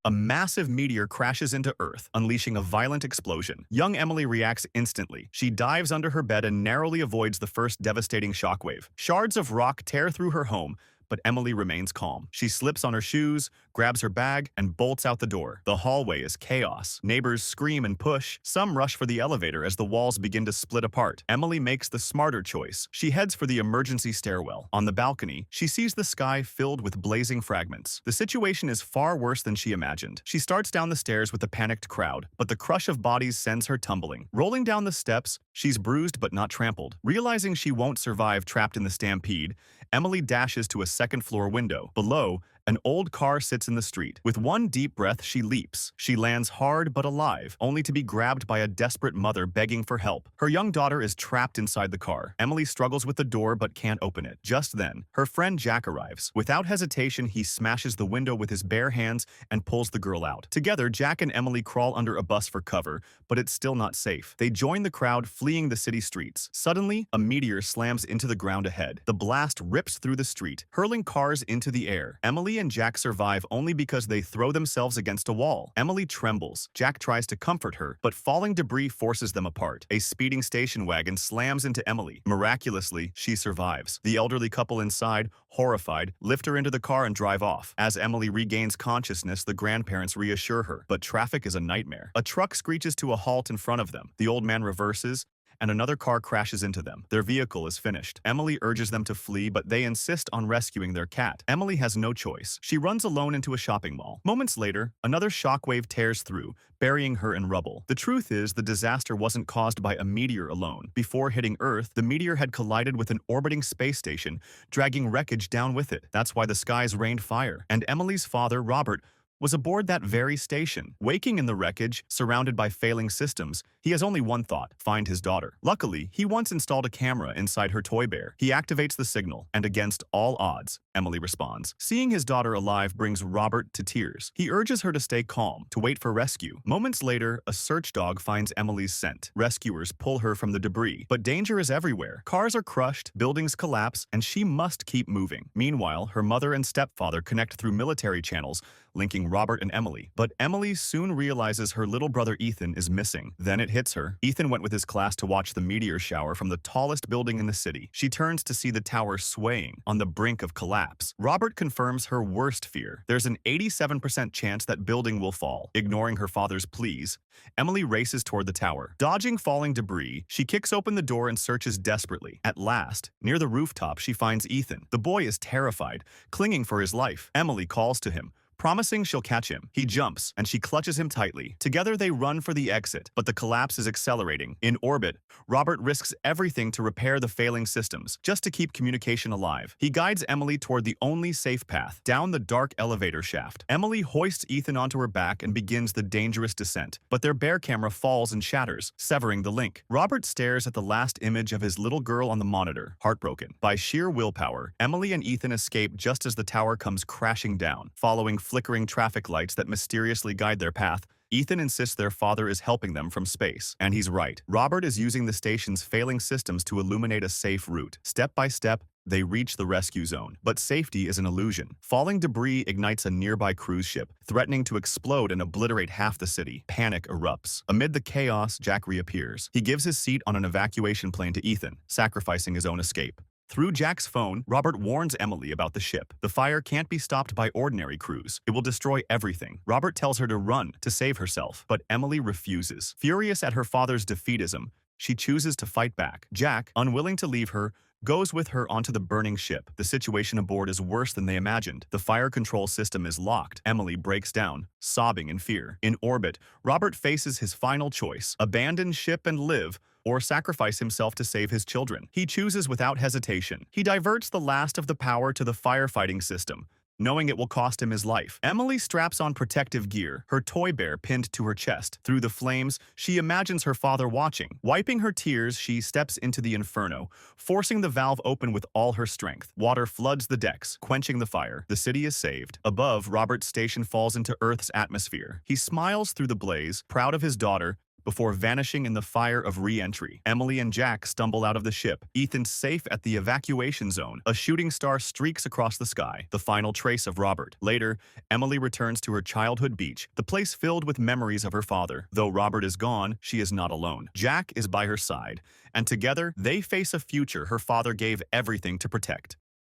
A massive meteor crashes into Earth, unleashing a violent explosion. Young Emily reacts instantly. She dives under her bed and narrowly avoids the first devastating shockwave. Shards of rock tear through her home, but Emily remains calm. She slips on her shoes, grabs her bag, and bolts out the door. The hallway is chaos. Neighbors scream and push. Some rush for the elevator as the walls begin to split apart. Emily makes the smarter choice. She heads for the emergency stairwell. On the balcony, she sees the sky filled with blazing fragments. The situation is far worse than she imagined. She starts down the stairs with a panicked crowd, but the crush of bodies sends her tumbling. Rolling down the steps, she's bruised but not trampled. Realizing she won't survive trapped in the stampede, Emily dashes to a second-floor window. Below, an old car sits in the street. With one deep breath, she leaps. She lands hard but alive, only to be grabbed by a desperate mother begging for help. Her young daughter is trapped inside the car. Emily struggles with the door but can't open it. Just then, her friend Jack arrives. Without hesitation, he smashes the window with his bare hands and pulls the girl out. Together, Jack and Emily crawl under a bus for cover, but it's still not safe. They join the crowd fleeing the city streets. Suddenly, a meteor slams into the ground ahead. The blast rips through the street, hurling cars into the air. Emily and Jack survive only because they throw themselves against a wall. Emily trembles. Jack tries to comfort her, but falling debris forces them apart. A speeding station wagon slams into Emily. Miraculously, she survives. The elderly couple inside, horrified, lift her into the car and drive off. As Emily regains consciousness, the grandparents reassure her, but traffic is a nightmare. A truck screeches to a halt in front of them. The old man reverses, and another car crashes into them. Their vehicle is finished. Emily urges them to flee, but they insist on rescuing their cat. Emily has no choice. She runs alone into a shopping mall. Moments later, another shockwave tears through, burying her in rubble. The truth is, the disaster wasn't caused by a meteor alone. Before hitting Earth, the meteor had collided with an orbiting space station, dragging wreckage down with it. That's why the skies rained fire. And Emily's father, Robert, was aboard that very station. Waking in the wreckage, surrounded by failing systems, he has only one thought: find his daughter. Luckily, he once installed a camera inside her toy bear. He activates the signal, and against all odds, Emily responds. Seeing his daughter alive brings Robert to tears. He urges her to stay calm, to wait for rescue. Moments later, a search dog finds Emily's scent. Rescuers pull her from the debris, but danger is everywhere. Cars are crushed, buildings collapse, and she must keep moving. Meanwhile, her mother and stepfather connect through military channels, linking Robert and Emily. But Emily soon realizes her little brother Ethan is missing. Then it hits her. Ethan went with his class to watch the meteor shower from the tallest building in the city. She turns to see the tower swaying, on the brink of collapse. Robert confirms her worst fear. There's an 87% chance that building will fall. Ignoring her father's pleas, Emily races toward the tower. Dodging falling debris, she kicks open the door and searches desperately. At last, near the rooftop, she finds Ethan. The boy is terrified, clinging for his life. Emily calls to him, promising she'll catch him. He jumps, and she clutches him tightly. Together, they run for the exit, but the collapse is accelerating. In orbit, Robert risks everything to repair the failing systems, just to keep communication alive. He guides Emily toward the only safe path, down the dark elevator shaft. Emily hoists Ethan onto her back and begins the dangerous descent, but their bear camera falls and shatters, severing the link. Robert stares at the last image of his little girl on the monitor, heartbroken. By sheer willpower, Emily and Ethan escape just as the tower comes crashing down. Following flickering traffic lights that mysteriously guide their path, Ethan insists their father is helping them from space. And he's right. Robert is using the station's failing systems to illuminate a safe route. Step by step, they reach the rescue zone. But safety is an illusion. Falling debris ignites a nearby cruise ship, threatening to explode and obliterate half the city. Panic erupts. Amid the chaos, Jack reappears. He gives his seat on an evacuation plane to Ethan, sacrificing his own escape. Through Jack's phone, Robert warns Emily about the ship. The fire can't be stopped by ordinary crews. It will destroy everything. Robert tells her to run, to save herself, but Emily refuses. Furious at her father's defeatism, she chooses to fight back. Jack, unwilling to leave her, goes with her onto the burning ship. The situation aboard is worse than they imagined. The fire control system is locked. Emily breaks down, sobbing in fear. In orbit, Robert faces his final choice: abandon ship and live, or sacrifice himself to save his children. He chooses without hesitation. He diverts the last of the power to the firefighting system, knowing it will cost him his life. Emily straps on protective gear, her toy bear pinned to her chest. Through the flames, she imagines her father watching. Wiping her tears, she steps into the inferno, forcing the valve open with all her strength. Water floods the decks, quenching the fire. The city is saved. Above, Robert's station falls into Earth's atmosphere. He smiles through the blaze, proud of his daughter, before vanishing in the fire of re-entry. Emily and Jack stumble out of the ship. Ethan's safe at the evacuation zone. A shooting star streaks across the sky, the final trace of Robert. Later, Emily returns to her childhood beach, the place filled with memories of her father. Though Robert is gone, she is not alone. Jack is by her side, and together they face a future her father gave everything to protect.